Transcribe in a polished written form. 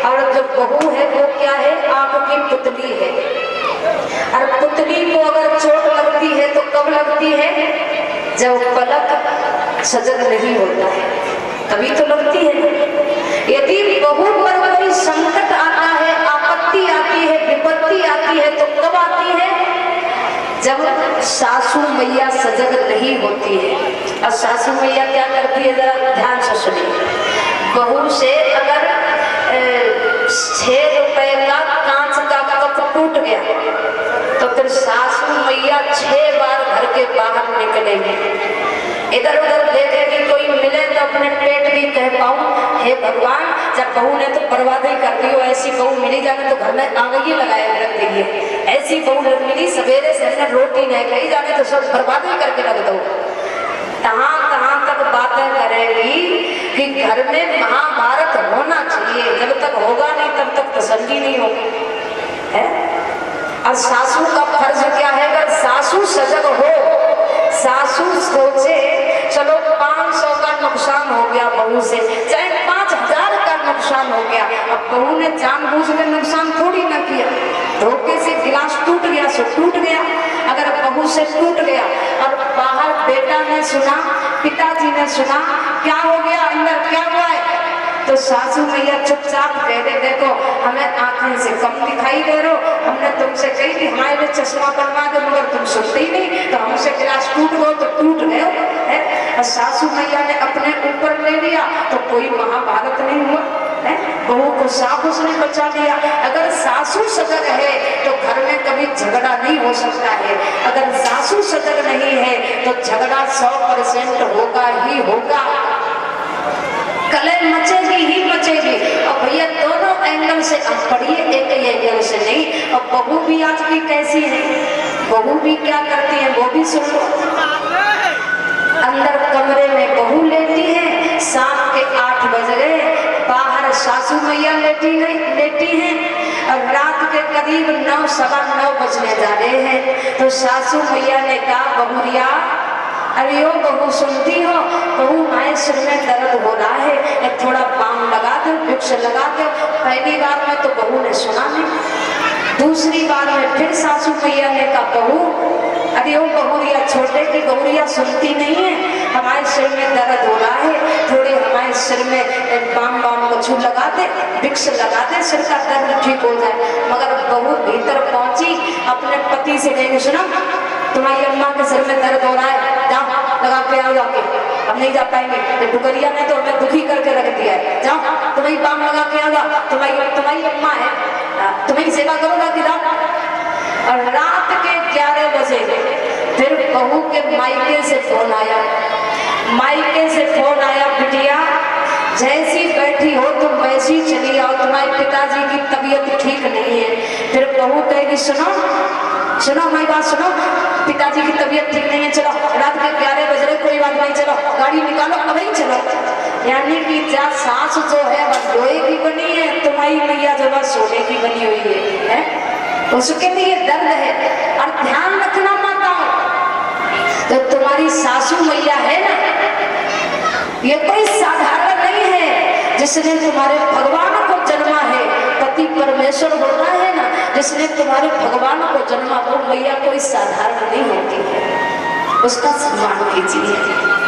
और जो बहू है वो क्या है, आग की पुतली है। और पुतली को अगर चोट लगती है तो कब लगती है, जब पलक सजग नहीं होता है, तभी तो लगती है। यदि बहू पर कोई संकट आता है, आपत्ति आती है, विपत्ति आती है, तो कब आती है, जब सासू मैया सजग नहीं होती है। और सासू मैया क्या करती है, जरा ध्यान से सुनिए। बहू से अगर 6 रुपए का कांच का कप टूट गया तो फिर सासू मैया 6 बार घर के बाहर निकलेंगे, इधर उधर देखेगी, कोई मिले तो अपने पेट भी कह पाऊं, हे भगवान जब बहू ने तो बर्बाद ही कर दी हो, ऐसी बहू मिली जाने तो घर में आग ही लगाए रख देंगे। ऐसी बहू मिली सवेरे से हमने रोटी नहीं खाई जाने तो सब बर्बाद ही करके रख दो। कहाँ कहाँ तक बातें करेगी कि घर में महाभारत होना चाहिए, जब तक होगा नहीं तब तक तसल्ली नहीं होगी है। और सासू का फर्ज क्या है, अगर सासू सजग हो, सासू सोचे चलो 500 का नुकसान हो गया बहू से, चाहे 5000 का नुकसान हो गया, अब बहू ने जानबूझ के नुकसान थोड़ी ना किया, धोखे से गिलास टूट गया सो टूट गया। अगर बहू से टूट गया और बाहर बेटा ने सुना, पिताजी ने सुना, क्या हो गया, अंदर क्या हुआ है, तो सासू मैया चुपचाप कह दे, देखो हमें आंखें से कम दिखाई दे रहे हो, हमने तुमसे कही थी हमारे लिए चश्मा बनवा दे, मगर तुम सुनते ही नहीं, तो हमसे गिलास टूट गए तो टूट गए है। और सासू मैया ने अपने ऊपर ले लिया तो कोई महाभारत नहीं हुआ है, बहू को साफ उसने बचा लिया। अगर सासू सजग है तो घर में कभी झगड़ा नहीं हो सकता है, अगर सासू सजग नहीं है तो झगड़ा 100% होगा ही होगा, कलह मचेगी ही मचेगी। और भैया दोनों एंगल से अब पढ़िए, एक एंगल से नहीं। और बहू भी आज की कैसी है, बहू भी क्या करती है वो भी सुन लो। अंदर कमरे में बहू लेटी है, शाम के 8 बज गए, बाहर सासू मैया लेटी है और रात के करीब 9 सवा 9 बजने जा रहे हैं। तो सासू मैया ने कहा, बहुरिया अरे ओ बहू सुनती हो, बहू माए सिर में दर्द हो रहा है, थोड़ा बाम लगा दो, विक्स लगा दो। पहली बार में तो बहू ने सुना नहीं, दूसरी बार में फिर सासू मैया ने कहा, बहू अरे ओ बहुरिया, छोटे की बहुरिया सुनती नहीं है, हमारे सिर में दर्द हो रहा है, थोड़े हमारे सिर में बाम कछू लगा दे, विक्स लगा दे, सिर का दर्द ठीक हो जाए। मगर बहू भीतर पहुंची, अपने पति से कहेंगे, सुनो तुम्हारी अम्मा के सिर में दर्द हो रहा है, जाओ लगा के आओ जाके, हम नहीं जा पाएंगे, डुगरिया ने तो हमें दुखी करके रख दिया है, जाओ तुम्हारी बाम लगा के आओ, तुम्हारी अम्मा है, तुम्हारी सेवा करोगा कि जाओ। और रात के 11 बजे फिर बहू के मायके से फोन आया, मायके से फोन आया, बिटिया जैसी बैठी हो तुम वैसी चली आओ, तुम्हारे पिताजी की तबीयत ठीक नहीं है। फिर बहू कहेगी, सुनो सुनो हमारी बात सुनो, पिताजी की तबीयत ठीक नहीं है, चलो रात के 11 बज रहे, कोई बात नहीं, चलो गाड़ी निकालो अभी चलो। यानी कि जा सास जो है वह लोहे की बनी है, तुम्हारी मैया जो है सोने की बनी हुई है? उसके लिए दर्द है। और ध्यान रखना माताओं, तो तुम्हारी सासू मैया है ना, ये कोई साधारण नहीं है, जिसने तुम्हारे भगवान को जन्मा है, पति परमेश्वर होता है ना, जिसने तुम्हारे भगवान को जन्मा, वो मैया कोई साधारण नहीं होती है, उसका सम्मान कीजिए।